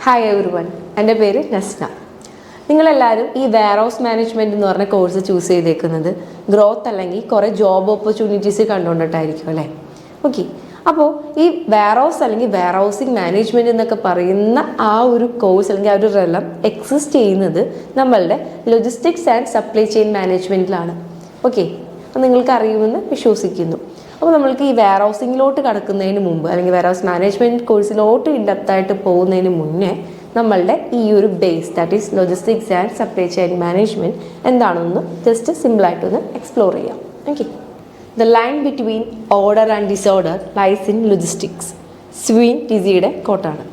Hi everyone, എൻ്റെ പേര് നസ്ന. നിങ്ങളെല്ലാവരും ഈ വെയർഹൗസ് മാനേജ്മെൻറ്റ് എന്ന് പറഞ്ഞ കോഴ്സ് ചൂസ് ചെയ്തേക്കുന്നത് ഗ്രോത്ത് അല്ലെങ്കിൽ കുറേ ജോബ് ഓപ്പർച്യൂണിറ്റീസ് കണ്ടുകൊണ്ടിട്ടായിരിക്കും അല്ലേ? ഓക്കെ, അപ്പോൾ ഈ വെയർഹൗസ് അല്ലെങ്കിൽ വെയർഹൗസിങ് മാനേജ്മെൻറ്റ് എന്നൊക്കെ പറയുന്ന ആ ഒരു കോഴ്സ് അല്ലെങ്കിൽ ആ ഒരു റെലം എക്സിസ്റ്റ് ചെയ്യുന്നത് നമ്മളുടെ ലോജിസ്റ്റിക്സ് ആൻഡ് സപ്ലൈ ചെയിൻ മാനേജ്മെൻറ്റിലാണ്. ഓക്കെ, അപ്പോൾ നിങ്ങൾക്ക് അറിയുമെന്ന് വിശ്വസിക്കുന്നു. അപ്പോൾ നമ്മൾക്ക് ഈ വെയർ ഹൗസിങ്ങിലോട്ട് കടക്കുന്നതിന് മുമ്പ് അല്ലെങ്കിൽ വെയർ ഹൗസ് മാനേജ്മെൻറ്റ് കോഴ്സിലോട്ട് ഇൻഡെപ്തായിട്ട് പോകുന്നതിന് മുന്നേ നമ്മളുടെ ഈ ഒരു base, that is logistics and supply chain management എന്താണെന്ന് ജസ്റ്റ് സിമ്പിളായിട്ടൊന്ന് എക്സ്പ്ലോർ ചെയ്യാം. Okay, the line between order and disorder lies in logistics. സ്വീൻ ടിസിയുടെ കോട്ടാണ്.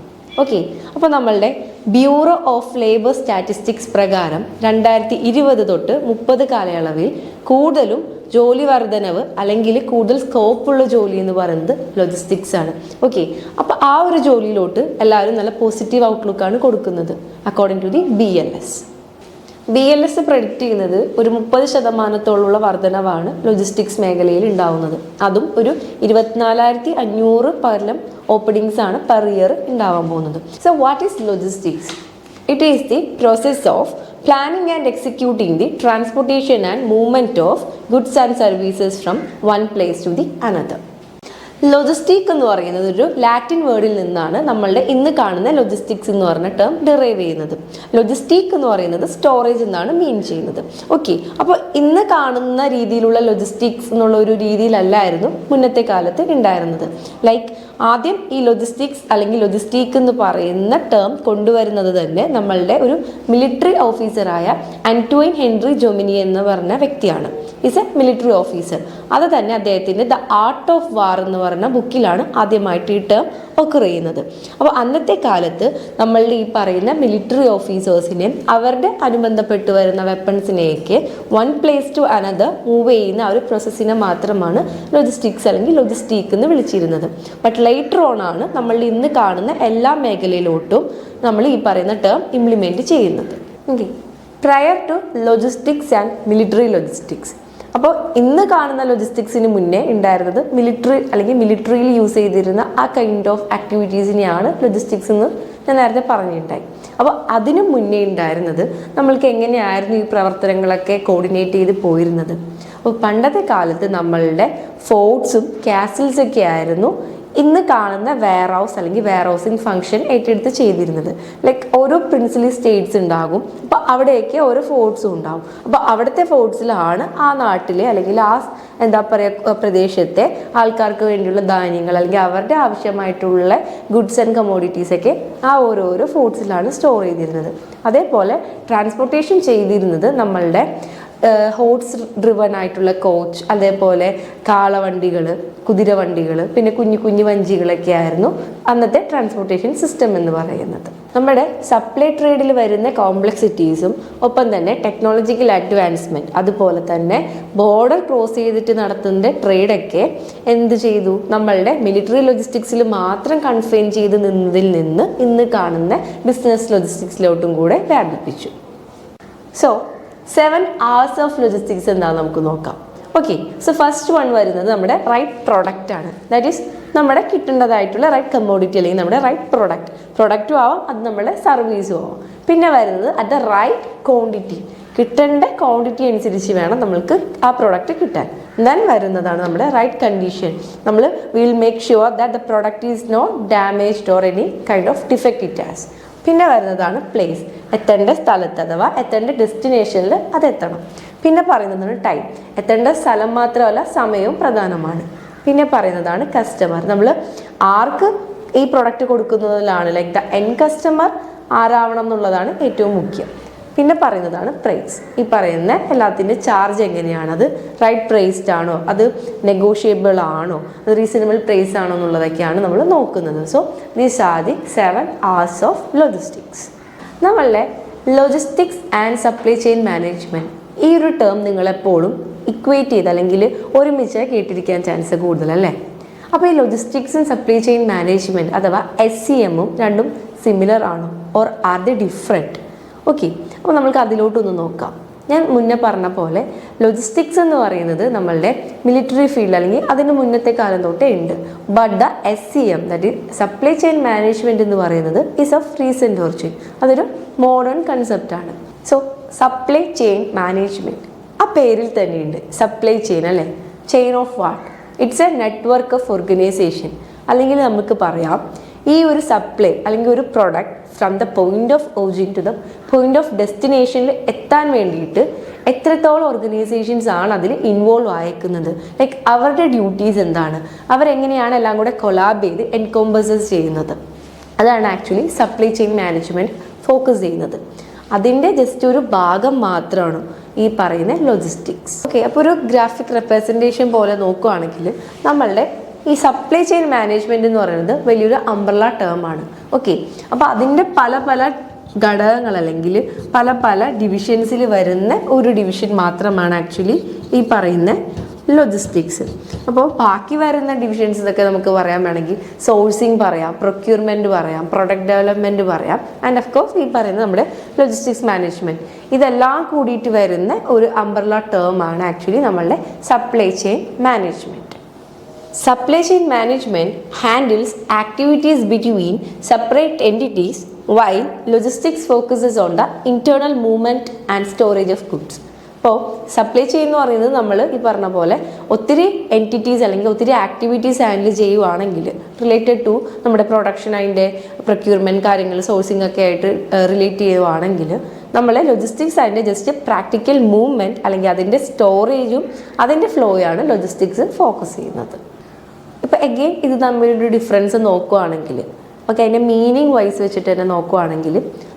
ഓക്കെ, അപ്പോൾ നമ്മളുടെ ബ്യൂറോ ഓഫ് ലേബർ സ്റ്റാറ്റിസ്റ്റിക്സ് പ്രകാരം 2020 തൊട്ട് 30 കാലയളവിൽ കൂടുതലും ജോലി വർധനവ് അല്ലെങ്കിൽ കൂടുതൽ സ്കോപ്പുള്ള ജോലി എന്ന് പറയുന്നത് ലോജിസ്റ്റിക്സ് ആണ്. ഓക്കെ, അപ്പോൾ ആ ഒരു ജോലിയിലോട്ട് എല്ലാവരും നല്ല പോസിറ്റീവ് ഔട്ട്ലുക്കാണ് കൊടുക്കുന്നത് according to the BLS predict ചെയ്യുന്നത് ഒരു 30% വർധനവാണ് ലോജിസ്റ്റിക്സ് മേഖലയിൽ ഉണ്ടാവുന്നത്. അതും ഒരു 24,500 പരം ഓപ്പണിങ്സ് ആണ് പെർ ഇയർ ഉണ്ടാവാൻ പോകുന്നത്. So what is logistics? It is the process of planning and executing the transportation and movement of goods and services from one place to the another. Logistic എന്ന് പറയുന്നത് ഒരു ലാറ്റിൻ വേർഡിൽ നിന്നാണ് നമ്മളുടെ ഇന്ന് കാണുന്ന ലോജിസ്റ്റിക്സ് എന്ന് പറഞ്ഞ ടേം ഡിറൈവ് ചെയ്യുന്നത്. ലോജിസ്റ്റിക് എന്ന് പറയുന്നത് സ്റ്റോറേജ് എന്നാണ് മീൻ ചെയ്യുന്നത്. ഓക്കെ, അപ്പോൾ ഇന്ന് കാണുന്ന രീതിയിലുള്ള ലോജിസ്റ്റിക്സ് എന്നുള്ള ഒരു രീതിയിലല്ലായിരുന്നു മുന്നത്തെ കാലത്ത് ഉണ്ടായിരുന്നത്. ലൈക്ക് ആദ്യം ഈ ലോജിസ്റ്റിക്സ് അല്ലെങ്കിൽ ലോജിസ്റ്റിക് എന്ന് പറയുന്ന ടേം കൊണ്ടുവരുന്നത് തന്നെ നമ്മളുടെ ഒരു മിലിറ്ററി ഓഫീസറായ ആന്റോയിൻ ഹെൻറി ജൊമിനി എന്ന് പറഞ്ഞ വ്യക്തിയാണ്. Is A military officer. അത് തന്നെ അദ്ദേഹത്തിൻ്റെ ദ ആർട്ട് ഓഫ് വാർ എന്ന് പറഞ്ഞ ബുക്കിലാണ് ആദ്യമായിട്ട് ഈ ടേം ഒക്കർ ചെയ്യുന്നത്. അപ്പോൾ അന്നത്തെ കാലത്ത് നമ്മളുടെ ഈ പറയുന്ന മിലിറ്ററി ഓഫീസേഴ്സിനെയും അവരുടെ അനുബന്ധപ്പെട്ട് വരുന്ന വെപ്പൺസിനെയൊക്കെ one place to another move ചെയ്യുന്ന ആ ഒരു പ്രോസസ്സിനെ മാത്രമാണ് ലോജിസ്റ്റിക്സ് അല്ലെങ്കിൽ ലോജിസ്റ്റിക് എന്ന് വിളിച്ചിരുന്നത്. ബട്ട് ലേറ്റർ ഓൺ ആണ് നമ്മൾ ഇന്ന് കാണുന്ന എല്ലാ മേഖലയിലോട്ടും നമ്മൾ ഈ പറയുന്ന ടേം ഇംപ്ലിമെൻറ്റ് ചെയ്യുന്നത്. Okay, prior to logistics and military logistics. അപ്പോൾ ഇന്ന് കാണുന്ന ലോജിസ്റ്റിക്സിന് മുന്നേ ഉണ്ടായിരുന്നത് മിലിറ്ററി അല്ലെങ്കിൽ മിലിറ്ററിയിൽ യൂസ് ചെയ്തിരുന്ന ആ കൈൻഡ് ഓഫ് ആക്ടിവിറ്റീസിനെയാണ് ലോജിസ്റ്റിക്സ് എന്ന് ഞാൻ നേരത്തെ പറഞ്ഞിട്ടുണ്ടായി. അപ്പോൾ അതിനു മുന്നേ ഉണ്ടായിരുന്നത് നമ്മൾക്ക് എങ്ങനെയായിരുന്നു ഈ പ്രവർത്തനങ്ങളൊക്കെ കോർഡിനേറ്റ് ചെയ്ത് പോയിരുന്നത്? അപ്പോൾ പണ്ടത്തെ കാലത്ത് നമ്മളുടെ ഫോർട്ട്സും കാസിൽസൊക്കെ ആയിരുന്നു ഇന്ന് കാണുന്ന വെയർ ഹൗസ് അല്ലെങ്കിൽ വെയർ ഹൗസിങ് ഫംഗ്ഷൻ ഏറ്റെടുത്ത് ചെയ്തിരുന്നത്. ലൈക്ക് ഓരോ പ്രിൻസിലി സ്റ്റേറ്റ്സ് ഉണ്ടാകും, അപ്പോൾ അവിടെയൊക്കെ ഓരോ ഫോർട്ട്സും ഉണ്ടാകും. അപ്പോൾ അവിടുത്തെ ഫോർട്ട്സിലാണ് ആ നാട്ടിലെ അല്ലെങ്കിൽ ആ പ്രദേശത്തെ ആൾക്കാർക്ക് വേണ്ടിയുള്ള ധാന്യങ്ങൾ അല്ലെങ്കിൽ അവരുടെ ആവശ്യമായിട്ടുള്ള ഗുഡ്സ് ആൻഡ് കമോഡിറ്റീസൊക്കെ ആ ഓരോരോ ഫോർട്ട്സിലാണ് സ്റ്റോർ ചെയ്തിരുന്നത്. അതേപോലെ ട്രാൻസ്പോർട്ടേഷൻ ചെയ്തിരുന്നത് നമ്മളുടെ ഹോഴ്സ് ഡ്രിവൺ ആയിട്ടുള്ള കോച്ച്, അതേപോലെ കാളവണ്ടികൾ, കുതിരവണ്ടികൾ, പിന്നെ കുഞ്ഞു കുഞ്ഞു വഞ്ചികളൊക്കെ ആയിരുന്നു അന്നത്തെ ട്രാൻസ്പോർട്ടേഷൻ സിസ്റ്റം എന്ന് പറയുന്നത്. നമ്മുടെ സപ്ലൈ ട്രേഡിൽ വരുന്ന കോംപ്ലക്സിറ്റീസും ഒപ്പം തന്നെ ടെക്നോളജിക്കൽ അഡ്വാൻസ്മെൻറ്റ്, അതുപോലെ തന്നെ ബോർഡർ ക്രോസ് ചെയ്തിട്ട് നടത്തുന്ന ട്രേഡൊക്കെ എന്ത് ചെയ്തു? നമ്മളുടെ മിലിറ്ററി ലോജിസ്റ്റിക്സിൽ മാത്രം കൺഫൈൻ ചെയ്ത് നിന്നതിൽ നിന്ന് ഇന്ന് കാണുന്ന ബിസിനസ് ലോജിസ്റ്റിക്സിലോട്ടും കൂടെ വ്യാപിപ്പിച്ചു. സോ 7 hours ഓഫ് ലോജിസ്റ്റിക്സ് എന്താണെന്ന് നമുക്ക് നോക്കാം. ഓക്കെ, സോ ഫസ്റ്റ് വൺ വരുന്നത് നമ്മുടെ റൈറ്റ് പ്രോഡക്റ്റ് ആണ്. ദാറ്റ് ഈസ് നമ്മുടെ കിട്ടേണ്ടതായിട്ടുള്ള റൈറ്റ് കമ്മോഡിറ്റി അല്ലെങ്കിൽ നമ്മുടെ റൈറ്റ് പ്രൊഡക്റ്റും ആവാം, അത് നമ്മുടെ സർവീസും ആവാം. പിന്നെ വരുന്നത് അറ്റ് ദ റൈറ്റ് ക്വാണ്ടിറ്റി, കിട്ടേണ്ട ക്വാണ്ടിറ്റി അനുസരിച്ച് വേണം നമ്മൾക്ക് ആ പ്രോഡക്റ്റ് കിട്ടാൻ. ദെൻ വരുന്നതാണ് നമ്മുടെ റൈറ്റ് കണ്ടീഷൻ. നമ്മൾ will make sure that the product is not damaged or any kind of defect it has. പിന്നെ വരുന്നതാണ് പ്ലേസ്, എത്തേണ്ട സ്ഥലത്ത് അഥവാ എത്തേണ്ട ഡെസ്റ്റിനേഷനിൽ അതെത്തണം. പിന്നെ പറയുന്നതാണ് ടൈം, എത്തേണ്ട സ്ഥലം മാത്രമല്ല സമയവും പ്രധാനമാണ്. പിന്നെ പറയുന്നതാണ് കസ്റ്റമർ, നമ്മൾ ആർക്ക് ഈ പ്രൊഡക്റ്റ് കൊടുക്കുന്നതിലാണ് ലൈക്ക് ദ എൻഡ് കസ്റ്റമർ ആരാവണം എന്നുള്ളതാണ് ഏറ്റവും മുഖ്യം. പിന്നെ പറയുന്നതാണ് പ്രൈസ്, ഈ പറയുന്ന എല്ലാത്തിൻ്റെ ചാർജ് എങ്ങനെയാണ്, അത് റൈറ്റ് പ്രൈസ്ഡ് ആണോ, അത് നെഗോഷിയബിൾ ആണോ, അത് റീസണബിൾ പ്രൈസ് ആണോ എന്നുള്ളതൊക്കെയാണ് നമ്മൾ നോക്കുന്നത്. So these are the 7 hours of logistics. നമ്മളുടെ logistics and supply chain management ഈ ഒരു ടേം നിങ്ങളെപ്പോഴും ഇക്വേറ്റ് ചെയ്ത് അല്ലെങ്കിൽ ഒരുമിച്ച് കേട്ടിരിക്കാൻ ചാൻസ് കൂടുതലല്ലേ? അപ്പോൾ ഈ ലോജിസ്റ്റിക്സും സപ്ലൈ ചെയിൻ മാനേജ്മെൻറ്റ് അഥവാ SCMഉം രണ്ടും സിമിലർ ആണോ or are the different? Okay, അപ്പോൾ നമുക്ക് അതിലോട്ടൊന്ന് നോക്കാം. ഞാൻ മുന്നേ പറഞ്ഞ പോലെ ലോജിസ്റ്റിക്സ് എന്ന് പറയുന്നത് നമ്മളുടെ മിലിറ്ററി ഫീൽഡ് അല്ലെങ്കിൽ അതിന് മുന്നത്തെ കാലം തൊട്ടേ ഉണ്ട്. But the SCM, that is supply chain management എന്ന് പറയുന്നത് ഈസ് ഓഫ് റീസെൻറ്റ് ഒറിജിൻ. അതൊരു മോഡേൺ കൺസെപ്റ്റാണ്. സോ സപ്ലൈ ചെയിൻ മാനേജ്മെൻറ്റ് ആ പേരിൽ തന്നെയുണ്ട്, സപ്ലൈ ചെയിൻ അല്ലേ. Chain of what? It's a network of organisation. അല്ലെങ്കിൽ നമുക്ക് പറയാം ഈ ഒരു സപ്ലൈ അല്ലെങ്കിൽ ഒരു product from the point of origin to the point of ഡെസ്റ്റിനേഷനിൽ എത്താൻ വേണ്ടിയിട്ട് എത്രത്തോളം ഓർഗനൈസേഷൻസ് ആണ് അതിൽ ഇൻവോൾവ് ആയേക്കുന്നത്, ലൈക്ക് അവരുടെ ഡ്യൂട്ടീസ് എന്താണ്, അവരെങ്ങനെയാണ് എല്ലാം കൂടെ കൊളാബ് ചെയ്ത് എൻകോമ്പസസ് ചെയ്യുന്നത്. അതാണ് actually supply chain management focus ചെയ്യുന്നത്. അതിൻ്റെ ജസ്റ്റ് ഒരു ഭാഗം മാത്രമാണ് ഈ പറയുന്ന ലോജിസ്റ്റിക്സ്. ഓക്കെ, അപ്പോൾ ഒരു ഗ്രാഫിക് റെപ്രസെൻറ്റേഷൻ പോലെ നോക്കുകയാണെങ്കിൽ നമ്മളുടെ ഈ സപ്ലൈ ചെയിൻ മാനേജ്മെൻറ്റ് എന്ന് പറയുന്നത് വലിയൊരു അംബ്രല്ല ടേമാണ്. ഓക്കെ, അപ്പോൾ അതിൻ്റെ പല പല ഘടകങ്ങൾ അല്ലെങ്കിൽ പല പല ഡിവിഷൻസിൽ വരുന്ന ഒരു ഡിവിഷൻ മാത്രമാണ് ആക്ച്വലി ഈ പറയുന്ന ലോജിസ്റ്റിക്സ്. അപ്പോൾ ബാക്കി വരുന്ന ഡിവിഷൻസ് ഇതൊക്കെ നമുക്ക് പറയാൻ വേണമെങ്കിൽ സോഴ്സിങ് പറയാം, പ്രൊക്യൂർമെൻറ്റ് പറയാം, പ്രൊഡക്റ്റ് ഡെവലപ്മെൻറ്റ് പറയാം, ആൻഡ് ഓഫ് കോഴ്സ് ഈ പറയുന്ന നമ്മുടെ ലോജിസ്റ്റിക്സ് മാനേജ്മെൻറ്റ്. ഇതെല്ലാം കൂടിയിട്ട് വരുന്ന ഒരു അംബ്രല്ല ടേമാണ് ആക്ച്വലി നമ്മളുടെ supply chain management. Supply chain management handles activities between separate entities, while logistics focuses on the internal movement and storage of goods. അപ്പോൾ സപ്ലൈ ചെയിൻ എന്ന് പറയുന്നത് നമ്മൾ ഈ പറഞ്ഞ പോലെ ഒത്തിരി എൻറ്റിറ്റീസ് അല്ലെങ്കിൽ ഒത്തിരി ആക്ടിവിറ്റീസ് ഹാൻഡിൽ ചെയ്യുവാണെങ്കിൽ റിലേറ്റഡ് ടു നമ്മുടെ പ്രൊഡക്ഷൻ, അതിൻ്റെ പ്രൊക്യൂർമെൻറ്റ് കാര്യങ്ങൾ, സോഴ്സിംഗ് ഒക്കെ ആയിട്ട് റിലേറ്റ് ചെയ്യുവാണെങ്കിൽ നമ്മളെ ലോജിസ്റ്റിക്സ് അതിൻ്റെ ജസ്റ്റ് പ്രാക്ടിക്കൽ മൂവ്മെൻറ്റ് അല്ലെങ്കിൽ അതിൻ്റെ സ്റ്റോറേജും അതിൻ്റെ ഫ്ലോയാണ് ലോജിസ്റ്റിക്സ് ഫോക്കസ് ചെയ്യുന്നത്. ഇപ്പോൾ എഗെയിൻ ഇത് തമ്മിലൊരു ഡിഫറൻസ് നോക്കുകയാണെങ്കിൽ, ഓക്കെ, അതിൻ്റെ മീനിങ് വൈസ് വെച്ചിട്ട് തന്നെ നോക്കുകയാണെങ്കിൽ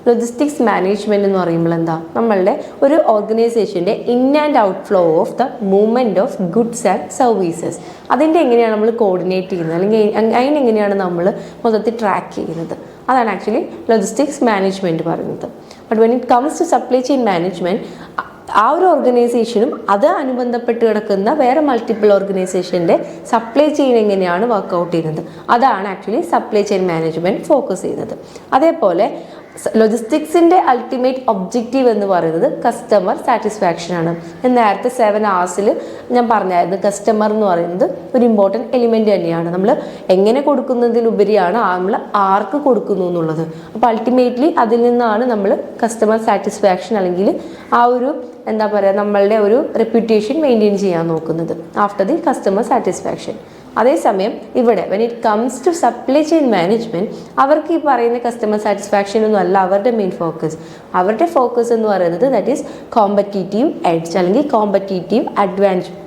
ലോജിസ്റ്റിക്സ് മാനേജ്മെൻറ്റ് എന്ന് പറയുമ്പോൾ എന്താ, നമ്മളുടെ ഒരു ഓർഗനൈസേഷൻ്റെ in and out flow of the movement of goods and services, അതിൻ്റെ എങ്ങനെയാണ് നമ്മൾ കോർഡിനേറ്റ് ചെയ്യുന്നത് അല്ലെങ്കിൽ അതിനെങ്ങനെയാണ് നമ്മൾ മൊത്തത്തിൽ ട്രാക്ക് ചെയ്യുന്നത്, അതാണ് ആക്ച്വലി ലോജിസ്റ്റിക്സ് മാനേജ്മെൻറ്റ് പറയുന്നത്. But when it comes to supply chain management, ആ ഒരു ഓർഗനൈസേഷനും അത് അനുബന്ധപ്പെട്ട് കിടക്കുന്ന വേറെ മൾട്ടിപ്പിൾ ഓർഗനൈസേഷൻ്റെ സപ്ലൈ ചെയിൻ എങ്ങനെയാണ് വർക്കൗട്ട് ചെയ്യുന്നത്, അതാണ് actually supply chain management focus ചെയ്യുന്നത്. അതേപോലെ ലോജിസ്റ്റിക്സിൻ്റെ അൾട്ടിമേറ്റ് ഒബ്ജക്റ്റീവ് എന്ന് പറയുന്നത് കസ്റ്റമർ സാറ്റിസ്ഫാക്ഷൻ ആണ്. നേരത്തെ 7 hours ഞാൻ പറഞ്ഞായിരുന്നു കസ്റ്റമർ എന്ന് പറയുന്നത് ഒരു ഇമ്പോർട്ടൻറ്റ് എലിമെൻ്റ് തന്നെയാണ്. നമ്മൾ എങ്ങനെ കൊടുക്കുന്നതിലുപരിയാണ് നമ്മൾ ആർക്ക് കൊടുക്കുന്നു എന്നുള്ളത്. അപ്പോൾ അൾട്ടിമേറ്റ്ലി അതിൽ നിന്നാണ് നമ്മൾ കസ്റ്റമർ സാറ്റിസ്ഫാക്ഷൻ അല്ലെങ്കിൽ ആ ഒരു എന്താ പറയുക നമ്മളുടെ ഒരു റെപ്യൂട്ടേഷൻ മെയിൻറ്റെയിൻ ചെയ്യാൻ നോക്കുന്നത് ആഫ്റ്റർ ദി കസ്റ്റമർ സാറ്റിസ്ഫാക്ഷൻ. അതേസമയം ഇവിടെ when it comes to supply chain management, അവർക്ക് ഈ പറയുന്ന കസ്റ്റമർ സാറ്റിസ്ഫാക്ഷൻ ഒന്നും അല്ല അവരുടെ മെയിൻ ഫോക്കസ്. അവരുടെ ഫോക്കസ് എന്ന് പറയുന്നത് ദാറ്റ് ഈസ് കോമ്പറ്റീറ്റീവ് എഡ്ജ് അല്ലെങ്കിൽ കോമ്പറ്റീറ്റീവ്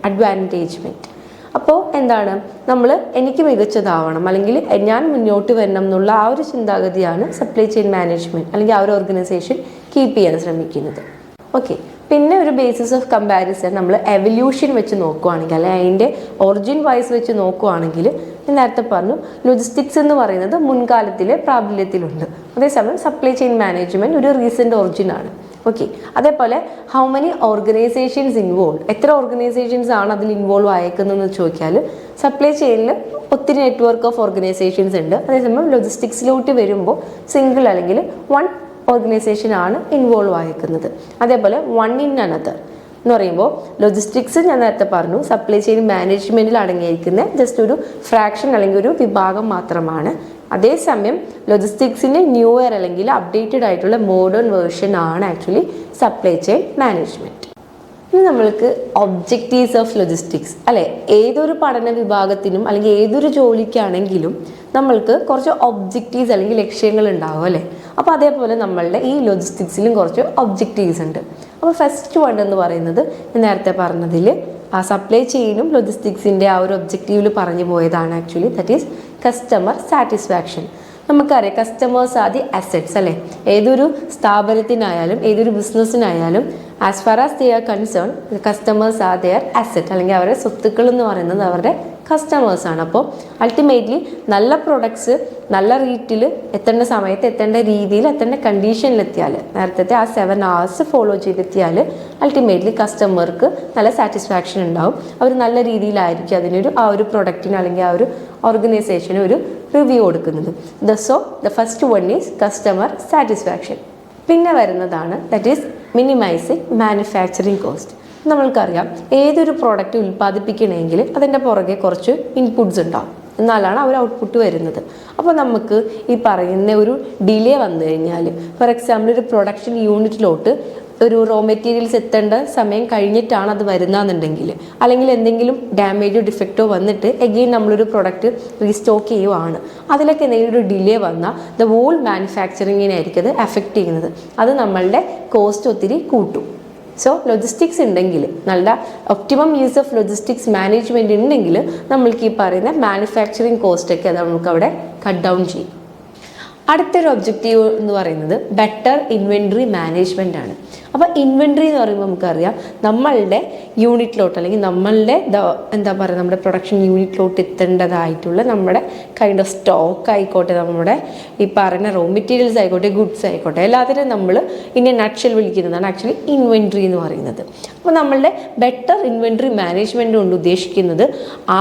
അഡ്വാൻറ്റേജ്മെൻറ്റ്. അപ്പോൾ എന്താണ്, നമ്മൾ എനിക്ക് മികച്ചതാവണം അല്ലെങ്കിൽ ഞാൻ മുന്നോട്ട് വരണം എന്നുള്ള ആ ഒരു ചിന്താഗതിയാണ് സപ്ലൈ ചെയിൻ മാനേജ്മെൻറ്റ് അല്ലെങ്കിൽ ആ ഒരു ഓർഗനൈസേഷൻ കീപ്പ് ചെയ്യാൻ ശ്രമിക്കുന്നത്. ഓക്കെ, പിന്നെ ഒരു ബേസിസ് ഓഫ് കമ്പാരിസൺ നമ്മൾ എവല്യൂഷൻ വെച്ച് നോക്കുകയാണെങ്കിൽ അല്ലെങ്കിൽ അതിൻ്റെ ഒറിജിൻ വൈസ് വെച്ച് നോക്കുകയാണെങ്കിൽ ഞാൻ നേരത്തെ പറഞ്ഞു ലോജിസ്റ്റിക്സ് എന്ന് പറയുന്നത് മുൻകാലത്തിലെ പ്രാബല്യത്തിലുണ്ട്. അതേസമയം സപ്ലൈ ചെയിൻ മാനേജ്മെൻറ്റ് ഒരു റീസെൻ്റ് ഒറിജിനാണ്. ഓക്കെ, അതേപോലെ ഹൗ മെനി ഓർഗനൈസേഷൻസ് ഇൻവോൾവ്, എത്ര ഓർഗനൈസേഷൻസ് ആണ് അതിൽ ഇൻവോൾവ് ആയേക്കുന്നതെന്ന് ചോദിച്ചാൽ സപ്ലൈ ചെയിനിൽ ഒത്തിരി നെറ്റ്വർക്ക് ഓഫ് ഓർഗനൈസേഷൻസ് ഉണ്ട്. അതേസമയം ലോജിസ്റ്റിക്സിലോട്ട് വരുമ്പോൾ സിംഗിൾ അല്ലെങ്കിൽ വൺ ഓർഗനൈസേഷൻ ആണ് ഇൻവോൾവ് ആയിരിക്കുന്നത്. അതേപോലെ വൺ ഇൻ അനദർ എന്ന് പറയുമ്പോൾ ലോജിസ്റ്റിക്സ് ഞാൻ നേരത്തെ പറഞ്ഞു സപ്ലൈ ചെയിൻ മാനേജ്മെൻറ്റിൽ അടങ്ങിയിരിക്കുന്ന ജസ്റ്റ് ഒരു ഫ്രാക്ഷൻ അല്ലെങ്കിൽ ഒരു വിഭാഗം മാത്രമാണ്. അതേസമയം ലോജിസ്റ്റിക്സിൻ്റെ ന്യൂ ഇയർ അല്ലെങ്കിൽ അപ്ഡേറ്റഡ് ആയിട്ടുള്ള മോഡേൺ വേർഷൻ ആണ് ആക്ച്വലി സപ്ലൈ ചെയിൻ മാനേജ്മെൻറ്റ്. ഇനി നമ്മൾക്ക് ഒബ്ജക്റ്റീവ്സ് ഓഫ് ലോജിസ്റ്റിക്സ് അല്ലെ, ഏതൊരു പഠന വിഭാഗത്തിനും അല്ലെങ്കിൽ ഏതൊരു ജോലിക്കാണെങ്കിലും നമ്മൾക്ക് കുറച്ച് ഒബ്ജക്റ്റീവ്സ് അല്ലെങ്കിൽ ലക്ഷ്യങ്ങൾ ഉണ്ടാവും അല്ലേ. അപ്പോൾ അതേപോലെ നമ്മളുടെ ഈ ലോജിസ്റ്റിക്സിലും കുറച്ച് ഒബ്ജക്റ്റീവ്സ് ഉണ്ട്. അപ്പോൾ ഫസ്റ്റ് വൺ എന്ന് പറയുന്നത് നേരത്തെ പറഞ്ഞതിൽ ആ സപ്ലൈ ചെയിനും ലോജിസ്റ്റിക്സിൻ്റെ ആ ഒരു ഒബ്ജക്റ്റീവിൽ പറഞ്ഞു പോയതാണ് actually that is customer satisfaction. നമുക്കറിയാം കസ്റ്റമേഴ്സ് ആർ ദി അസെറ്റ്സ് അല്ലേ. ഏതൊരു സ്ഥാപനത്തിനായാലും ഏതൊരു ബിസിനസ്സിനായാലും as far as they are concern customers are their asset അല്ലെങ്കിൽ അവരുടെ സ്വത്തുക്കൾ എന്ന് പറയുന്നത് അവരുടെ കസ്റ്റമേഴ്സാണ്. അപ്പോൾ അൾട്ടിമേറ്റ്ലി നല്ല പ്രൊഡക്ട്സ് നല്ല റേറ്റിൽ എത്തേണ്ട സമയത്ത് എത്തേണ്ട രീതിയിൽ എത്തേണ്ട കണ്ടീഷനിലെത്തിയാൽ നേരത്തെ ആ 7 hours ഫോളോ ചെയ്തെത്തിയാൽ അൾട്ടിമേറ്റ്ലി കസ്റ്റമർക്ക് നല്ല സാറ്റിസ്ഫാക്ഷൻ ഉണ്ടാവും. അവർ നല്ല രീതിയിലായിരിക്കും അതിനൊരു ആ ഒരു പ്രൊഡക്റ്റിന് അല്ലെങ്കിൽ ആ ഒരു ഓർഗനൈസേഷന് ഒരു റിവ്യൂ കൊടുക്കുന്നത്. So the first one is customer satisfaction. പിന്നെ വരുന്നതാണ് that is minimising manufacturing cost. നമ്മൾക്കറിയാം ഏതൊരു പ്രോഡക്റ്റ് ഉൽപ്പാദിപ്പിക്കണമെങ്കിൽ അതിൻ്റെ പുറകെ കുറച്ച് ഇൻപുട്സ് ഉണ്ടാവും, എന്നാലാണ് ആ ഒരു ഔട്ട്പുട്ട് വരുന്നത്. അപ്പോൾ നമുക്ക് ഈ പറയുന്ന ഒരു ഡിലേ വന്നു കഴിഞ്ഞാൽ, ഫോർ എക്സാമ്പിൾ ഒരു പ്രൊഡക്ഷൻ യൂണിറ്റിലോട്ട് ഒരു റോ മെറ്റീരിയൽസ് എത്തേണ്ട സമയം കഴിഞ്ഞിട്ടാണ് അത് വരുന്നതെന്നുണ്ടെങ്കിൽ, അല്ലെങ്കിൽ എന്തെങ്കിലും ഡാമേജോ ഡിഫക്റ്റോ വന്നിട്ട് എഗെയിൻ നമ്മളൊരു പ്രൊഡക്റ്റ് റീസ്റ്റോക്ക് ചെയ്യുവാണ്, അതിലൊക്കെ എന്തെങ്കിലും ഒരു ഡിലേ വന്നാൽ ദ ഹോൾ മാനുഫാക്ചറിങ്ങിനായിരിക്കും അത് അഫക്റ്റ് ചെയ്യുന്നത്. അത് നമ്മളുടെ കോസ്റ്റ് ഒത്തിരി കൂട്ടും. സോ ലോജിസ്റ്റിക്സ് ഉണ്ടെങ്കിൽ, നല്ല optimum use of logistics management ഉണ്ടെങ്കിൽ നമ്മൾക്ക് ഈ പറയുന്ന മാനുഫാക്ചറിങ് കോസ്റ്റൊക്കെ അത് നമുക്ക് അവിടെ കട്ട് ഡൗൺ ചെയ്യും. അടുത്തൊരു ഒബ്ജക്റ്റീവ് എന്ന് പറയുന്നത് ബെറ്റർ ഇൻവെൻട്രി മാനേജ്മെൻ്റ് ആണ്. അപ്പോൾ ഇൻവെൻട്രി എന്ന് പറയുമ്പോൾ നമുക്കറിയാം നമ്മളുടെ യൂണിറ്റിലോട്ട്, അല്ലെങ്കിൽ നമ്മളുടെ എന്താ പറയുക, നമ്മുടെ പ്രൊഡക്ഷൻ യൂണിറ്റിലോട്ട് എത്തേണ്ടതായിട്ടുള്ള നമ്മുടെ കൈൻഡ് ഓഫ് സ്റ്റോക്ക് ആയിക്കോട്ടെ, നമ്മുടെ ഈ പറയുന്ന റോ മെറ്റീരിയൽസ് ആയിക്കോട്ടെ, ഗുഡ്സ് ആയിക്കോട്ടെ, എല്ലാത്തിനും നമ്മൾ ഇനി നട്ട്ഷെൽ വിളിക്കുന്നതാണ് ആക്ച്വലി ഇൻവെൻട്രി എന്ന് പറയുന്നത്. അപ്പോൾ നമ്മളുടെ ബെറ്റർ ഇൻവെൻട്രി മാനേജ്മെൻറ്റ് കൊണ്ട് ഉദ്ദേശിക്കുന്നത്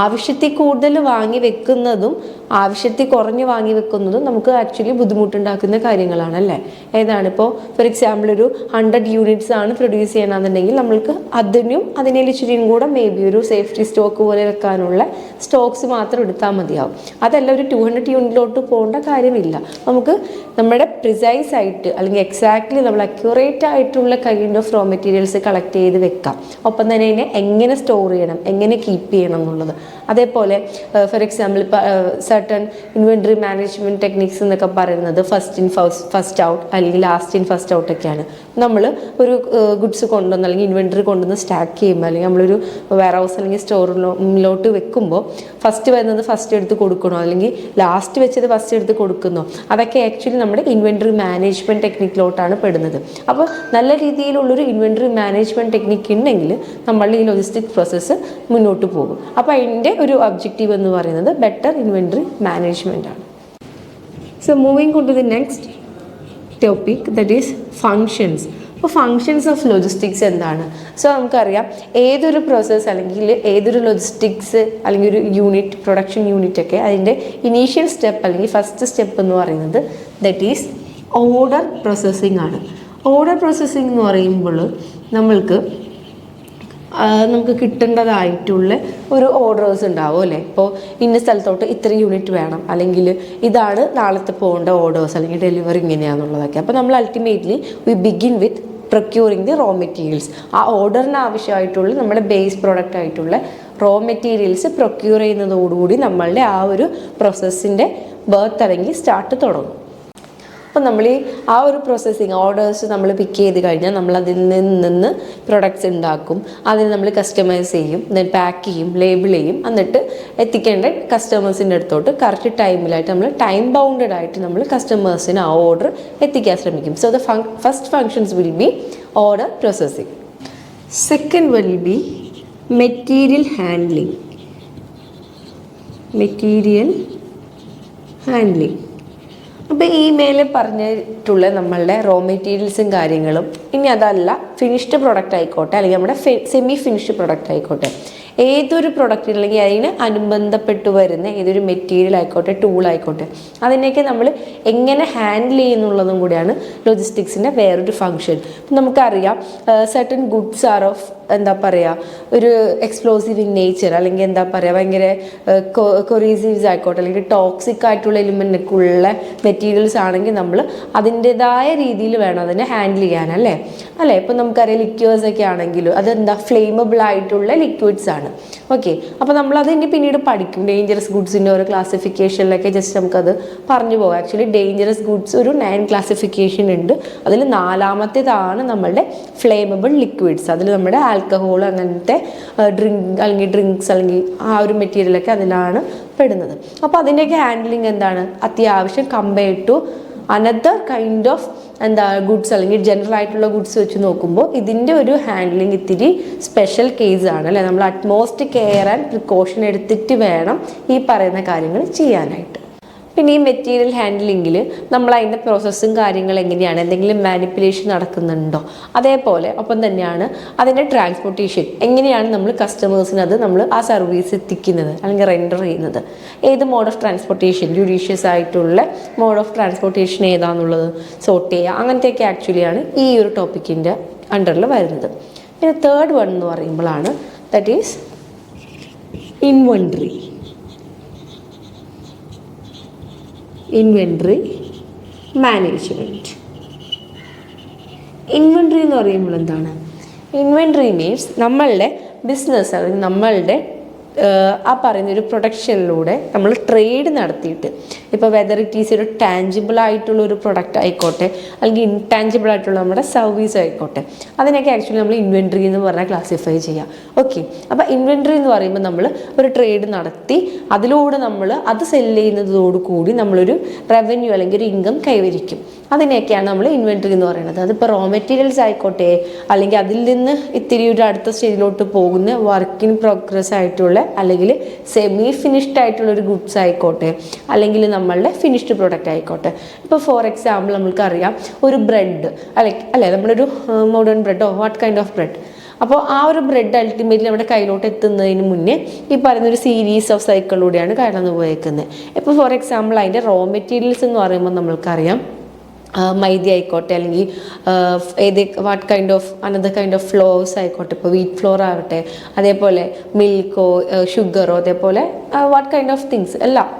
ആവശ്യത്തിൽ കൂടുതൽ വാങ്ങി വെക്കുന്നതും ആവശ്യത്തിൽ കുറഞ്ഞ് വാങ്ങി വെക്കുന്നതും നമുക്ക് ആക്ച്വലി ബുദ്ധിമുട്ടുണ്ടാക്കുന്ന കാര്യങ്ങളാണ് അല്ലേ. ഏതാണിപ്പോൾ ഫോർ എക്സാമ്പിൾ ഒരു 100 യൂണിറ്റ്സ് ആണ് പ്രൊഡ്യൂസ് ചെയ്യണമെന്നുണ്ടെങ്കിൽ നമ്മൾക്ക് അതിനെ ഇച്ചിരിയും കൂടെ മേ ബി ഒരു സേഫ്റ്റി സ്റ്റോക്ക് പോലെ വെക്കാനുള്ള സ്റ്റോക്സ് മാത്രം എടുത്താൽ മതിയാവും. അതല്ല ഒരു 200 യൂണിറ്റിലോട്ട് പോകേണ്ട കാര്യമില്ല. നമുക്ക് നമ്മുടെ പ്രിസൈസ് ആയിട്ട് അല്ലെങ്കിൽ എക്സാക്ട്ലി നമ്മൾ അക്യുറേറ്റ് ആയിട്ടുള്ള kind of raw materials collect ചെയ്ത് വെക്കാം. ഒപ്പം തന്നെ അതിനെ എങ്ങനെ സ്റ്റോർ ചെയ്യണം, എങ്ങനെ കീപ്പ് ചെയ്യണം എന്നുള്ളത്. അതേപോലെ ഫോർ എക്സാമ്പിൾ ഇപ്പോൾ സർട്ടൺ ഇൻവെൻട്രി മാനേജ്മെൻറ്റ് ടെക്നിക്സ് എന്നൊക്കെ പറയുന്നത് ഫസ്റ്റ് ഇൻ ഫസ്റ്റ് ഔട്ട് അല്ലെങ്കിൽ ലാസ്റ്റ് ഇൻ ഫസ്റ്റ് ഔട്ട് ഒക്കെയാണ്. നമ്മൾ ഒരു ഗുഡ്സ് കൊണ്ടുവന്ന് അല്ലെങ്കിൽ ഇൻവെൻട്രി കൊണ്ടുവന്ന് സ്റ്റാക്ക് ചെയ്യുമ്പോൾ, അല്ലെങ്കിൽ നമ്മളൊരു വെയർ ഹൗസ് അല്ലെങ്കിൽ സ്റ്റോറിലോട്ട് വെക്കുമ്പോൾ ഫസ്റ്റ് വരുന്നത് ഫസ്റ്റ് എടുത്ത് കൊടുക്കണോ അല്ലെങ്കിൽ ലാസ്റ്റ് വെച്ചത് ഫസ്റ്റ് എടുത്ത് കൊടുക്കുന്നോ, അതൊക്കെ ആക്ച്വലി നമ്മുടെ ഇൻവെൻട്രി മാനേജ്മെൻറ്റ് ടെക്നിക്കിലോട്ടാണ് പെടുന്നത്. അപ്പോൾ നല്ല രീതിയിലുള്ളൊരു ഇൻവെൻട്രി മാനേജ്മെൻറ്റ് ടെക്നിക്ക് ഉണ്ടെങ്കിൽ നമ്മളുടെ ഈ ലോജിസ്റ്റിക് പ്രോസസ്സ് മുന്നോട്ട് പോകും. അപ്പോൾ അതിൻ്റെ ഒരു ഒബ്ജക്റ്റീവ് എന്ന് പറയുന്നത് ബെറ്റർ ഇൻവെൻട്രി മാനേജ്മെൻ്റ് ആണ്. So moving on to the next topic that is functions. അപ്പോൾ ഫങ്ഷൻസ് ഓഫ് ലോജിസ്റ്റിക്സ് എന്താണ്? സോ നമുക്കറിയാം ഏതൊരു പ്രോസസ്സ് അല്ലെങ്കിൽ ഏതൊരു ലോജിസ്റ്റിക്സ് അല്ലെങ്കിൽ ഒരു യൂണിറ്റ്, പ്രൊഡക്ഷൻ യൂണിറ്റ് ഒക്കെ അതിൻ്റെ ഇനീഷ്യൽ സ്റ്റെപ്പ് അല്ലെങ്കിൽ ഫസ്റ്റ് സ്റ്റെപ്പ് എന്ന് പറയുന്നത് ദറ്റ് ഈസ് ഓർഡർ പ്രോസസ്സിംഗ് ആണ്. ഓർഡർ പ്രോസസ്സിംഗ് എന്ന് പറയുമ്പോൾ നമുക്ക് കിട്ടേണ്ടതായിട്ടുള്ള ഒരു ഓർഡേഴ്സ് ഉണ്ടാവും അല്ലേ. ഇപ്പോൾ ഇന്ന സ്ഥലത്തോട്ട് ഇത്ര യൂണിറ്റ് വേണം, അല്ലെങ്കിൽ ഇതാണ് നാളത്തെ പോകേണ്ട ഓർഡേഴ്സ്, അല്ലെങ്കിൽ ഡെലിവറി ഇങ്ങനെയാണെന്നുള്ളതൊക്കെ. അപ്പോൾ നമ്മൾ ultimately we begin with procuring the raw materials. ആ ഓർഡറിന് ആവശ്യമായിട്ടുള്ള നമ്മുടെ ബേസ് പ്രോഡക്റ്റ് ആയിട്ടുള്ള റോ മെറ്റീരിയൽസ് പ്രൊക്യൂർ ചെയ്യുന്നതോടുകൂടി നമ്മളുടെ ആ ഒരു പ്രോസസ്സിൻ്റെ ബർത്ത് അല്ലെങ്കിൽ സ്റ്റാർട്ട് തുടങ്ങും. അപ്പോൾ നമ്മൾ ആ ഒരു പ്രോസസ്സിങ് ഓർഡേഴ്സ് നമ്മൾ പിക്ക് ചെയ്ത് കഴിഞ്ഞാൽ നമ്മൾ അതിൽ നിന്ന് പ്രൊഡക്ട്സ് ഉണ്ടാക്കും, അതിന് നമ്മൾ കസ്റ്റമൈസ് ചെയ്യും, ദെൻ പാക്ക് ചെയ്യും, ലേബിൾ ചെയ്യും, എന്നിട്ട് എത്തിക്കേണ്ട കസ്റ്റമേഴ്സിൻ്റെ അടുത്തോട്ട് കറക്റ്റ് ടൈമിലായിട്ട് നമ്മൾ ടൈം ബൗണ്ടഡ് ആയിട്ട് നമ്മൾ കസ്റ്റമേഴ്സിന് ആ ഓർഡർ എത്തിക്കാൻ ശ്രമിക്കും. So the first functions will be order processing. Second will be material handling. അപ്പോൾ ഈ മേലെ പറഞ്ഞിട്ടുള്ള നമ്മളുടെ റോ മെറ്റീരിയൽസും കാര്യങ്ങളും, ഇനി അതല്ല ഫിനിഷ്ഡ് പ്രൊഡക്റ്റ് ആയിക്കോട്ടെ അല്ലെങ്കിൽ നമ്മുടെ സെമി ഫിനിഷ്ഡ് പ്രൊഡക്റ്റ് ആയിക്കോട്ടെ, ഏതൊരു പ്രൊഡക്റ്റ് അല്ലെങ്കിൽ അതിന് അനുബന്ധപ്പെട്ട് വരുന്ന ഏതൊരു മെറ്റീരിയൽ ആയിക്കോട്ടെ, ടൂൾ ആയിക്കോട്ടെ, അതിനെയൊക്കെ നമ്മൾ എങ്ങനെ ഹാൻഡിൽ ചെയ്യുന്നുള്ളതും കൂടിയാണ് ലോജിസ്റ്റിക്സിൻ്റെ വേറൊരു ഫങ്ഷൻ. നമുക്കറിയാം സർട്ടൻ ഗുഡ്സ് ആർ ഓഫ് എന്താ പറയുക ഒരു എക്സ്പ്ലോസീവ് ഇൻ നേച്ചർ, അല്ലെങ്കിൽ എന്താ പറയുക ഭയങ്കര കൊറീസീവ്സ് ആയിക്കോട്ടെ അല്ലെങ്കിൽ ടോക്സിക് ആയിട്ടുള്ള എലിമെൻ്റൊക്കെ ഉള്ള മെറ്റീരിയൽസ് ആണെങ്കിൽ നമ്മൾ അതിൻ്റെതായ രീതിയിൽ വേണം അതിനെ ഹാൻഡിൽ ചെയ്യാനല്ലേ. ഇപ്പം നമുക്കറിയാം ലിക്വിഡ്സ് ഒക്കെ ആണെങ്കിലും അതെന്താ ഫ്ലെയിമബിൾ ആയിട്ടുള്ള ലിക്വിഡ്സ് ആണ്. ഓക്കെ, അപ്പോൾ നമ്മളത് ഇനി പിന്നീട് പഠിക്കും. ഡേഞ്ചറസ് ഗുഡ്സിൻ്റെ ഒരു ക്ലാസിഫിക്കേഷനിലൊക്കെ ജസ്റ്റ് നമുക്കത് പറഞ്ഞു പോകാം. ആക്ച്വലി ഡേഞ്ചറസ് ഗുഡ്സ് ഒരു 9 ക്ലാസിഫിക്കേഷൻ ഉണ്ട്. അതിൽ 4ാമത്തേതാണ് നമ്മളുടെ ഫ്ലെയിമബിൾ ലിക്വിഡ്സ്. അതിൽ നമ്മുടെ ആൽക്കഹോൾ അങ്ങനത്തെ ഡ്രിങ്ക്സ് അല്ലെങ്കിൽ ആ ഒരു മെറ്റീരിയലൊക്കെ അതിലാണ് പെടുന്നത്. അപ്പോൾ അതിൻ്റെയൊക്കെ ഹാൻഡ്ലിങ് എന്താണ് അത്യാവശ്യം compared to another kind of goods അല്ലെങ്കിൽ ജനറൽ ആയിട്ടുള്ള ഗുഡ്സ് വെച്ച് നോക്കുമ്പോൾ ഇതിൻ്റെ ഒരു ഹാൻഡ്ലിങ് ഇത്തിരി സ്പെഷ്യൽ കേസാണ് അല്ലേ. നമ്മൾ അറ്റ്മോസ്റ്റ് കെയർ ആൻഡ് പ്രിക്കോഷൻ എടുത്തിട്ട് വേണം ഈ പറയുന്ന കാര്യങ്ങൾ ചെയ്യാനായിട്ട്. പിന്നെ ഈ മെറ്റീരിയൽ ഹാൻഡ്ലിങ്ങിൽ നമ്മൾ അതിൻ്റെ പ്രോസസ്സും കാര്യങ്ങൾ എങ്ങനെയാണ്, എന്തെങ്കിലും മാനിപ്പുലേഷൻ നടക്കുന്നുണ്ടോ, അതേപോലെ ഒപ്പം തന്നെയാണ് അതിൻ്റെ ട്രാൻസ്പോർട്ടേഷൻ എങ്ങനെയാണ് നമ്മൾ കസ്റ്റമേഴ്സിന് അത് നമ്മൾ ആ സർവീസ് എത്തിക്കുന്നത് അല്ലെങ്കിൽ റെൻഡർ ചെയ്യുന്നത്, ഏത് മോഡ് ഓഫ് ട്രാൻസ്പോർട്ടേഷൻ ജുഡീഷ്യസ് ആയിട്ടുള്ള മോഡ് ഓഫ് ട്രാൻസ്പോർട്ടേഷൻ ഏതാണെന്നുള്ളത് സോർട്ട് ചെയ്യുക, അങ്ങനത്തെയൊക്കെ ആക്ച്വലിയാണ് ഈ ഒരു ടോപ്പിക്കിൻ്റെ അണ്ടറിൽ വരുന്നത്. പിന്നെ തേർഡ് വൺ എന്ന് പറയുമ്പോഴാണ് that is inventory. Inventory management. Inventory എന്ന് പറയുമ്പോൾ എന്താണ്? ഇൻവെൻട്രി മീൻസ് നമ്മളുടെ ബിസിനസ് അല്ലെങ്കിൽ നമ്മളുടെ ആ പറയുന്നൊരു പ്രൊഡക്ഷനിലൂടെ നമ്മൾ ട്രേഡ് നടത്തിയിട്ട്, ഇപ്പോൾ വെദർ ഇറ്റ് ഈസ് ഒരു ടാഞ്ചിബിൾ ആയിട്ടുള്ള ഒരു പ്രൊഡക്റ്റ് ആയിക്കോട്ടെ അല്ലെങ്കിൽ ഇൻടാഞ്ചിബിൾ ആയിട്ടുള്ള നമ്മുടെ സർവീസ് ആയിക്കോട്ടെ, അതിനൊക്കെ ആക്ച്വലി നമ്മൾ ഇൻവെൻട്രി എന്ന് പറഞ്ഞാൽ ക്ലാസിഫൈ ചെയ്യാം. ഓക്കെ, അപ്പോൾ ഇൻവെൻട്രി എന്ന് പറയുമ്പോൾ നമ്മൾ ഒരു ട്രേഡ് നടത്തി അതിലൂടെ നമ്മൾ അത് സെല്ല് ചെയ്യുന്നതോടുകൂടി നമ്മളൊരു റവന്യൂ അല്ലെങ്കിൽ ഒരു ഇൻകം കൈവരിക്കും. അതിനെയൊക്കെയാണ് നമ്മൾ ഇൻവെൻട്രി എന്ന് പറയുന്നത്. അതിപ്പോൾ റോ മെറ്റീരിയൽസ് ആയിക്കോട്ടെ അല്ലെങ്കിൽ അതിൽ നിന്ന് ഇത്തിരി ഒരു അടുത്ത സ്റ്റേജിലോട്ട് പോകുന്ന വർക്ക് ഇൻ പ്രോഗ്രസ് ആയിട്ടുള്ള അല്ലെങ്കിൽ സെമി ഫിനിഷ്ഡ് ആയിട്ടുള്ള ഒരു ഗുഡ്സ് ആയിക്കോട്ടെ അല്ലെങ്കിൽ നമ്മളുടെ ഫിനിഷ്ഡ് പ്രോഡക്റ്റ് ആയിക്കോട്ടെ. ഇപ്പോൾ ഫോർ എക്സാമ്പിൾ നമ്മൾക്കറിയാം ഒരു ബ്രെഡ് അല്ലേ, നമ്മളൊരു മോഡേൺ ബ്രെഡോ വാട്ട് കൈൻഡ് ഓഫ് ബ്രെഡ്. അപ്പോൾ ആ ഒരു ബ്രെഡ് അൾട്ടിമേറ്റ്ലി നമ്മുടെ കയ്യിലോട്ട് എത്തുന്നതിന് മുന്നേ ഈ പറയുന്നൊരു സീരീസ് ഓഫ് സൈക്കിളിലൂടെയാണ് കടന്നു പോയേക്കുന്നത്. ഇപ്പോൾ ഫോർ എക്സാമ്പിൾ അതിൻ്റെ റോ മെറ്റീരിയൽസ് എന്ന് പറയുമ്പോൾ നമ്മൾക്കറിയാം മൈദ ആയിക്കോട്ടെ അല്ലെങ്കിൽ what kind of another kind of floors ആയിക്കോട്ടെ, ഇപ്പോൾ വീറ്റ് ഫ്ലോർ ആവട്ടെ, അതേപോലെ മിൽക്കോ ഷുഗറോ, അതേപോലെ വാട്ട് കൈൻഡ് ഓഫ് തിങ്സ് എല്ലാം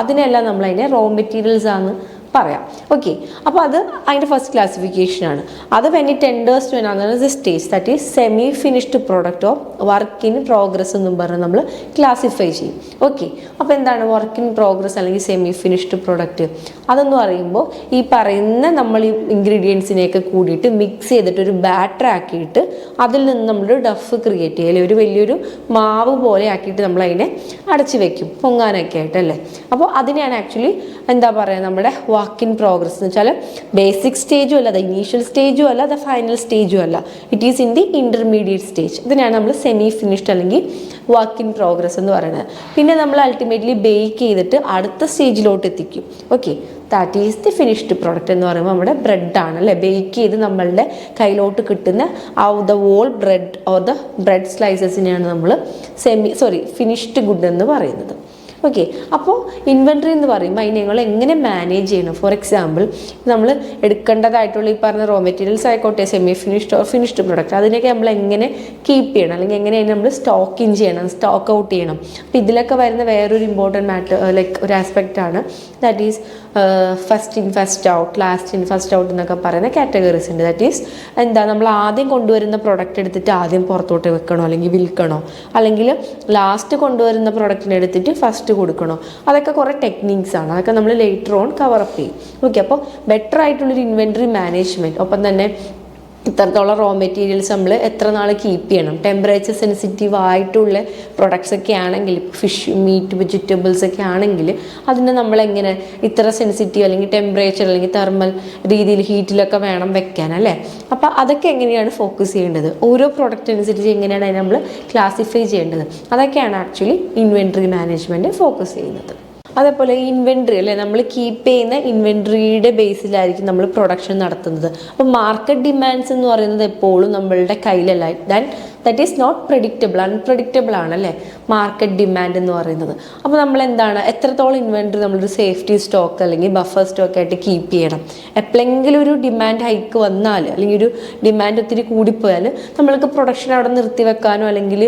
അതിനെല്ലാം നമ്മളതിനെ റോ മെറ്റീരിയൽസ് ആണ് പറയാം. ഓക്കെ, അപ്പോൾ അത് അതിൻ്റെ ഫസ്റ്റ് ക്ലാസിഫിക്കേഷനാണ്. അത് when it enters to another stage that is semi finished product of work in progress എന്നും പറഞ്ഞ് നമ്മൾ ക്ലാസിഫൈ ചെയ്യും. ഓക്കെ, അപ്പോൾ എന്താണ് വർക്ക് ഇൻ പ്രോഗ്രസ് അല്ലെങ്കിൽ സെമി ഫിനിഷ്ഡ് പ്രോഡക്റ്റ്? അതെന്ന് പറയുമ്പോൾ ഈ പറയുന്ന നമ്മൾ ഈ ഇൻഗ്രീഡിയൻസിനെയൊക്കെ കൂടിയിട്ട് മിക്സ് ചെയ്തിട്ട് ഒരു ബാറ്റർ ആക്കിയിട്ട് അതിൽ നിന്ന് നമ്മളൊരു ഡഫ് ക്രിയേറ്റ് ചെയ്യുക, അല്ലെങ്കിൽ ഒരു വലിയൊരു മാവ് പോലെ ആക്കിയിട്ട് നമ്മൾ അതിനെ അടച്ചു വെക്കും പൊങ്ങാനൊക്കെ ആയിട്ടല്ലേ. അപ്പോൾ അതിനെയാണ് ആക്ച്വലി എന്താ പറയുക നമ്മുടെ വർക്ക് ഇൻ പ്രോഗ്രസ് എന്ന് വെച്ചാൽ ബേസിക് സ്റ്റേജും അല്ല, അത് ഇനീഷ്യൽ സ്റ്റേജും അല്ല, അത് ഫൈനൽ സ്റ്റേജും അല്ല, it is in the intermediate stage. ഇതിനാണ് നമ്മൾ സെമി ഫിനിഷ്ഡ് അല്ലെങ്കിൽ വർക്ക് ഇൻ പ്രോഗ്രസ് എന്ന് പറയുന്നത്. പിന്നെ നമ്മൾ അൾട്ടിമേറ്റ്ലി ബേക്ക് ചെയ്തിട്ട് അടുത്ത സ്റ്റേജിലോട്ട് എത്തിക്കും. Okay, that is the finished product എന്ന് പറയുമ്പോൾ നമ്മുടെ ബ്രെഡാണ് അല്ലേ. ബേക്ക് ചെയ്ത് നമ്മളുടെ കയ്യിലോട്ട് കിട്ടുന്ന the whole bread or the bread സ്ലൈസസിനെയാണ് നമ്മൾ ഫിനിഷ്ഡ് ഗുഡ് എന്ന് പറയുന്നത്. ഓക്കെ, അപ്പോൾ ഇൻവെൻട്രി എന്ന് പറയുമ്പോൾ അതിനെ നിങ്ങൾ എങ്ങനെ മാനേജ് ചെയ്യണം? ഫോർ എക്സാമ്പിൾ നമ്മൾ എടുക്കേണ്ടതായിട്ടുള്ള ഈ പറഞ്ഞ റോ മെറ്റീരിയൽസ് ആയിക്കോട്ടെ, semi finished or finished product, അതിനൊക്കെ നമ്മൾ എങ്ങനെ കീപ്പ് ചെയ്യണം അല്ലെങ്കിൽ എങ്ങനെയാണ് നമ്മൾ സ്റ്റോക്ക് ഇൻ ചെയ്യണം, സ്റ്റോക്ക് ഔട്ട് ചെയ്യണം. അപ്പോൾ ഇതിലൊക്കെ വരുന്ന വേറൊരു ഇമ്പോർട്ടൻറ്റ് മാറ്റർ ഒരു ആസ്പെക്റ്റാണ് that is first in first out, last in first out എന്നൊക്കെ പറയുന്ന കാറ്റഗറീസ് ഉണ്ട്. ദാറ്റ് ഈസ് എന്താ, നമ്മൾ ആദ്യം കൊണ്ടുവരുന്ന പ്രൊഡക്റ്റ് എടുത്തിട്ട് ആദ്യം പുറത്തോട്ട് വെക്കണോ അല്ലെങ്കിൽ വിൽക്കണോ, അല്ലെങ്കിൽ ലാസ്റ്റ് കൊണ്ടുവരുന്ന പ്രൊഡക്റ്റിനെ എടുത്തിട്ട് ഫസ്റ്റ് കൊടുക്കണോ, അതൊക്കെ കുറേ ടെക്നിക്സ് ആണ്. അതൊക്കെ നമ്മൾ ലേറ്റർ ഓൺ കവറപ്പ് ചെയ്യും. ഓക്കെ, അപ്പോൾ ബെറ്റർ ആയിട്ടുള്ളൊരു ഇൻവെൻട്രി മാനേജ്മെൻറ്റ്, ഒപ്പം തന്നെ ഇത്രത്തോളം റോ മെറ്റീരിയൽസ് നമ്മൾ എത്ര നാൾ കീപ്പ് ചെയ്യണം, ടെമ്പറേച്ചർ സെൻസിറ്റീവ് ആയിട്ടുള്ള പ്രൊഡക്ട്സ് ഒക്കെ ആണെങ്കിൽ, ഫിഷ് മീറ്റ് വെജിറ്റബിൾസ് ഒക്കെ ആണെങ്കിൽ അതിന് നമ്മളെങ്ങനെ ഇത്ര സെൻസിറ്റീവ് അല്ലെങ്കിൽ ടെമ്പറേച്ചർ അല്ലെങ്കിൽ തെർമൽ രീതിയിൽ ഹീറ്റിലൊക്കെ വേണം വെക്കാൻ അല്ലേ. അപ്പോൾ അതൊക്കെ എങ്ങനെയാണ് ഫോക്കസ് ചെയ്യേണ്ടത്, ഓരോ പ്രൊഡക്റ്റ് അനുസരിച്ച് എങ്ങനെയാണ് അതിനെ നമ്മൾ ക്ലാസിഫൈ ചെയ്യേണ്ടത്, അതൊക്കെയാണ് ആക്ച്വലി ഇൻവെൻട്രി മാനേജ്മെൻറ്റ് ഫോക്കസ് ചെയ്യുന്നത്. അതേപോലെ ഇൻവെൻട്രി അല്ലേ, നമ്മൾ കീപ്പ് ചെയ്യുന്ന ഇൻവെൻട്രിയുടെ ബേസിലായിരിക്കും നമ്മൾ പ്രൊഡക്ഷൻ നടത്തുന്നത്. അപ്പോൾ മാർക്കറ്റ് ഡിമാൻഡ്സ് എന്ന് പറയുന്നത് എപ്പോഴും നമ്മളുടെ കയ്യിലല്ല. That is not predictable, unpredictable ആണല്ലേ മാർക്കറ്റ് ഡിമാൻഡ് എന്ന് പറയുന്നത്. അപ്പോൾ നമ്മൾ എന്താണ്, എത്രത്തോളം ഇൻവെൻട്രി നമ്മളൊരു സേഫ്റ്റി സ്റ്റോക്ക് അല്ലെങ്കിൽ ബഫർ സ്റ്റോക്ക് ആയിട്ട് കീപ്പ് ചെയ്യണം. എപ്പോഴെങ്കിലും ഒരു ഡിമാൻഡ് ഹൈക്ക് വന്നാൽ അല്ലെങ്കിൽ ഒരു ഡിമാൻഡ് ഒത്തിരി കൂടിപ്പോയാൽ നമ്മൾക്ക് പ്രൊഡക്ഷൻ അവിടെ നിർത്തി വെക്കാനോ അല്ലെങ്കിൽ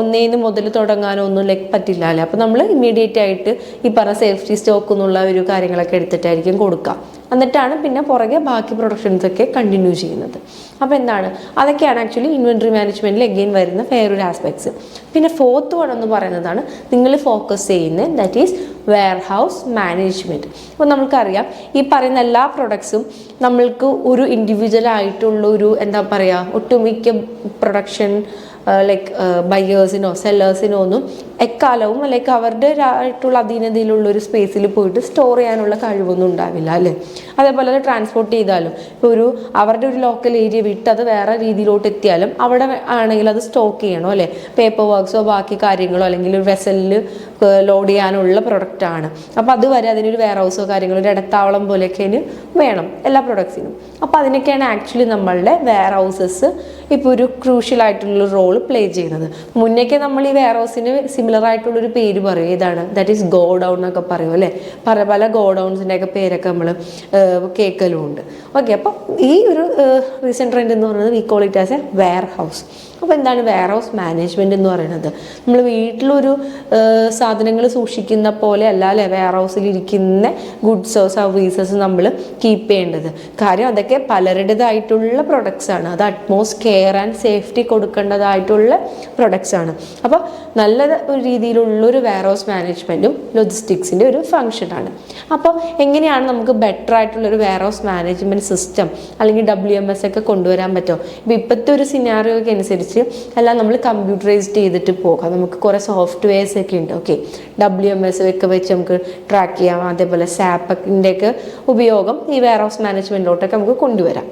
ഒന്നേന്ന് മുതൽ തുടങ്ങാനോ ഒന്നും പറ്റില്ല അല്ലേ. അപ്പോൾ നമ്മൾ ഇമ്മീഡിയറ്റ് ആയിട്ട് ഈ പറഞ്ഞ സേഫ്റ്റി സ്റ്റോക്ക് എന്നുള്ള ഒരു കാര്യങ്ങളൊക്കെ എടുത്തിട്ടായിരിക്കും കൊടുക്കുക. എന്നിട്ടാണ് പിന്നെ പുറകെ ബാക്കി പ്രൊഡക്ഷൻസ് ഒക്കെ കണ്ടിന്യൂ ചെയ്യുന്നത്. അപ്പോൾ എന്താണ്, അതൊക്കെയാണ് ആക്ച്വലി ഇൻവെൻട്രി മാനേജ്മെൻറ്റിൽ എഗെയിൻ വരുന്ന വേറൊരു ആസ്പെക്ട്സ്. പിന്നെ ഫോർത്ത് വൺ എന്ന് പറയുന്നതാണ് നിങ്ങൾ ഫോക്കസ് ചെയ്യുന്നത്, that is wear house management. അപ്പോൾ നമുക്കറിയാം ഈ പറയുന്ന എല്ലാ പ്രൊഡക്ട്സും നമ്മൾക്ക് ഒരു ഇൻഡിവിജ്വൽ ആയിട്ടുള്ള ഒരു എന്താ പറയുക ഒട്ടുമിക്ക പ്രൊഡക്ഷൻ ലൈക്ക് ബയേഴ്സിനോ സെല്ലേഴ്സിനോ ഒന്നും എക്കാലവും അല്ലെങ്കിൽ അവരുടെ ആയിട്ടുള്ള അധീനതയിലുള്ള ഒരു സ്പേസിൽ പോയിട്ട് സ്റ്റോർ ചെയ്യാനുള്ള കഴിവൊന്നും ഉണ്ടാവില്ല അല്ലേ. അതേപോലെ അത് ട്രാൻസ്പോർട്ട് ചെയ്താലും ഇപ്പോൾ അവരുടെ ഒരു ലോക്കൽ ഏരിയ വിട്ട് അത് വേറെ രീതിയിലോട്ട് എത്തിയാലും അവിടെ ആണെങ്കിൽ അത് സ്റ്റോക്ക് ചെയ്യണോ അല്ലേ. പേപ്പർ വർക്ക്സോ ബാക്കി കാര്യങ്ങളോ അല്ലെങ്കിൽ ഒരു വെസലിൽ ലോഡ് ചെയ്യാനുള്ള പ്രൊഡക്റ്റാണ്. അപ്പോൾ അതുവരെ അതിനൊരു വെയർ ഹൗസോ കാര്യങ്ങളോ ഒരു ഇടത്താവളം പോലെയൊക്കെ വേണം എല്ലാ പ്രൊഡക്ട്സിനും. അപ്പോൾ അതിനൊക്കെയാണ് ആക്ച്വലി നമ്മളുടെ വെയർ ഹൗസസ് ഇപ്പോൾ ഒരു ക്രൂഷ്യൽ ആയിട്ടുള്ള റോൾ പ്ലേ ചെയ്യുന്നത്. മുന്നേക്കെ നമ്മൾ ഈ വെയർ ഹൗസിന് സിമിലർ ആയിട്ടുള്ളൊരു പേര് പറയും, ഏതാണ്, ദാറ്റ് ഈസ് ഗോ ഡൗൺ എന്നൊക്കെ പറയും അല്ലേ. പല ഗോ ഡൗൺസിൻ്റെയൊക്കെ പേരൊക്കെ നമ്മൾ കേൾക്കലുമുണ്ട്. ഓക്കെ, അപ്പം ഈ ഒരു റീസെൻറ്റ് ട്രെൻഡ് എന്ന് പറയുന്നത് we call it as a warehouse. അപ്പോൾ എന്താണ് വെയർ ഹൗസ് മാനേജ്മെൻറ്റ് എന്ന് പറയുന്നത്? നമ്മൾ വീട്ടിലൊരു സാധനങ്ങൾ സൂക്ഷിക്കുന്ന പോലെ അല്ല അല്ലേ വെയർ ഹൗസിൽ ഇരിക്കുന്ന ഗുഡ്സോ സർവീസസ് നമ്മൾ കീപ്പ് ചെയ്യേണ്ടത്. കാര്യം അതൊക്കെ പലരുടേതായിട്ടുള്ള പ്രൊഡക്ട്സ് ആണ്. അത് അറ്റ്മോസ്റ്റ് കെയർ ആൻഡ് സേഫ്റ്റി കൊടുക്കേണ്ടതായിട്ടുള്ള പ്രൊഡക്ട്സ് ആണ്. അപ്പോൾ നല്ല ഒരു രീതിയിലുള്ളൊരു വെയർ ഹൗസ് മാനേജ്മെൻറ്റും ലോജിസ്റ്റിക്സിൻ്റെ ഒരു ഫങ്ഷനാണ്. അപ്പോൾ എങ്ങനെയാണ് നമുക്ക് ബെറ്റർ ആയിട്ടുള്ളൊരു വെയർ ഹൗസ് മാനേജ്മെൻറ്റ് സിസ്റ്റം അല്ലെങ്കിൽ WMS ഒക്കെ കൊണ്ടുവരാൻ പറ്റുമോ? ഇപ്പോൾ ഇപ്പോഴത്തെ ഒരു സിനാറിയോയ്ക്ക് അനുസരിച്ച് എല്ലാം നമ്മൾ കമ്പ്യൂട്ടറൈസ്ഡ് ചെയ്തിട്ട് പോകാം. നമുക്ക് കുറേ സോഫ്റ്റ്വെയർസ് ഒക്കെ ഉണ്ട്. ഓക്കെ, WMS ഒക്കെ വെച്ച് നമുക്ക് ട്രാക്ക് ചെയ്യാം. അതേപോലെ സാപ്പിൻ്റെയൊക്കെ ഉപയോഗം ഈ വെയർ ഹൗസ് മാനേജ്മെൻറ്റിലോട്ടൊക്കെ നമുക്ക് കൊണ്ടുവരാം.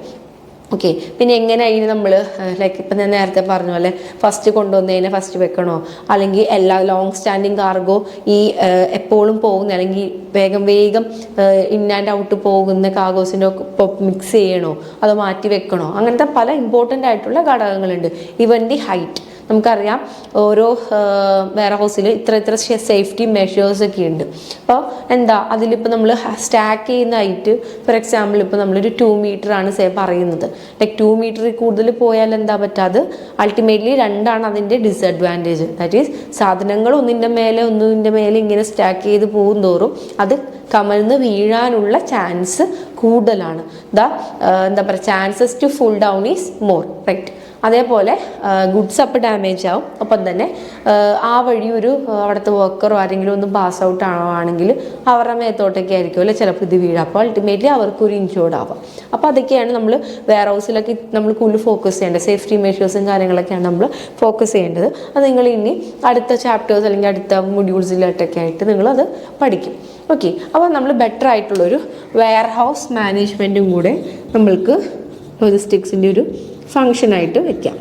ഓക്കെ, പിന്നെ എങ്ങനെ അതിന് നമ്മൾ ലൈക്ക് ഇപ്പം ഞാൻ നേരത്തെ പറഞ്ഞ പോലെ ഫസ്റ്റ് കൊണ്ടുവന്നതിനെ ഫസ്റ്റ് വെക്കണോ, അല്ലെങ്കിൽ എല്ലാ ലോങ് സ്റ്റാൻഡിങ് കാർഗോ ഈ എപ്പോഴും പോകുന്ന അല്ലെങ്കിൽ വേഗം ഇൻ ആൻഡ് ഔട്ട് പോകുന്ന കാർഗോസിൻ്റെ ഒപ്പം മിക്സ് ചെയ്യണോ അതോ മാറ്റി വെക്കണോ, അങ്ങനത്തെ പല ഇമ്പോർട്ടൻ്റ് ആയിട്ടുള്ള ഘടകങ്ങളുണ്ട്. ഈവൻ ദി ഹൈറ്റ്, നമുക്കറിയാം ഓരോ വെയർ ഹൗസിൽ ഇത്ര സേഫ്റ്റി മെഷേഴ്സ് ഒക്കെ ഉണ്ട്. അപ്പോൾ അതിലിപ്പോൾ നമ്മൾ സ്റ്റാക്ക് ചെയ്യുന്ന ഹൈറ്റ് ഫോർ എക്സാമ്പിൾ ഇപ്പോൾ നമ്മളൊരു 2 മീറ്റർ ആണ് പറയുന്നത്. ലൈക്ക് 2 മീറ്ററിൽ കൂടുതൽ പോയാൽ എന്താ പറ്റാതെ അൾട്ടിമേറ്റ്ലി 2 ആണ് അതിൻ്റെ ഡിസഡ്വാൻറ്റേജ്. ദാറ്റ് ഈസ് സാധനങ്ങൾ ഒന്നിൻ്റെ മേലെ ഇങ്ങനെ സ്റ്റാക്ക് ചെയ്ത് പോകും തോറും അത് കമഴ്ന്ന് വീഴാനുള്ള ചാൻസ് കൂടുതലാണ്. എന്താ പറയുക, chances to fall down is more, right. അതേപോലെ ഗുഡ്സ് അപ്പോൾ ഡാമേജ് ആവും. ഒപ്പം തന്നെ ആ വഴി അവിടുത്തെ വർക്കറോ ആരെങ്കിലും ഒന്ന് പാസ് ഔട്ട് ആണെങ്കിൽ അവരുടെ മേത്തോട്ടൊക്കെ ആയിരിക്കും അല്ലെ ചിലപ്പോൾ ഇത് വീഴുക. അപ്പോൾ അൾട്ടിമേറ്റ്ലി അവർക്കൊരു ഇൻഷുർഡ് ആവാം. അപ്പോൾ അതൊക്കെയാണ് നമ്മൾ വെയർ ഹൗസിലൊക്കെ നമ്മൾ കൂടുതൽ ഫോക്കസ് ചെയ്യേണ്ടത്. സേഫ്റ്റി മെഷേഴ്സും കാര്യങ്ങളൊക്കെയാണ് നമ്മൾ ഫോക്കസ് ചെയ്യേണ്ടത്. അത് നിങ്ങൾ ഇനി അടുത്ത ചാപ്റ്റേഴ്സ് അല്ലെങ്കിൽ അടുത്ത മൊഡ്യൂൾസിലോട്ടൊക്കെ ആയിട്ട് നിങ്ങളത് പഠിക്കും. ഓക്കെ, അപ്പോൾ നമ്മൾ ബെറ്റർ ആയിട്ടുള്ളൊരു വെയർ ഹൗസ് മാനേജ്മെൻറ്റും കൂടെ നമ്മൾക്ക് ലോജിസ്റ്റിക്സിൻ്റെ ഒരു ഫങ്ഷനായിട്ട് വെക്കാം.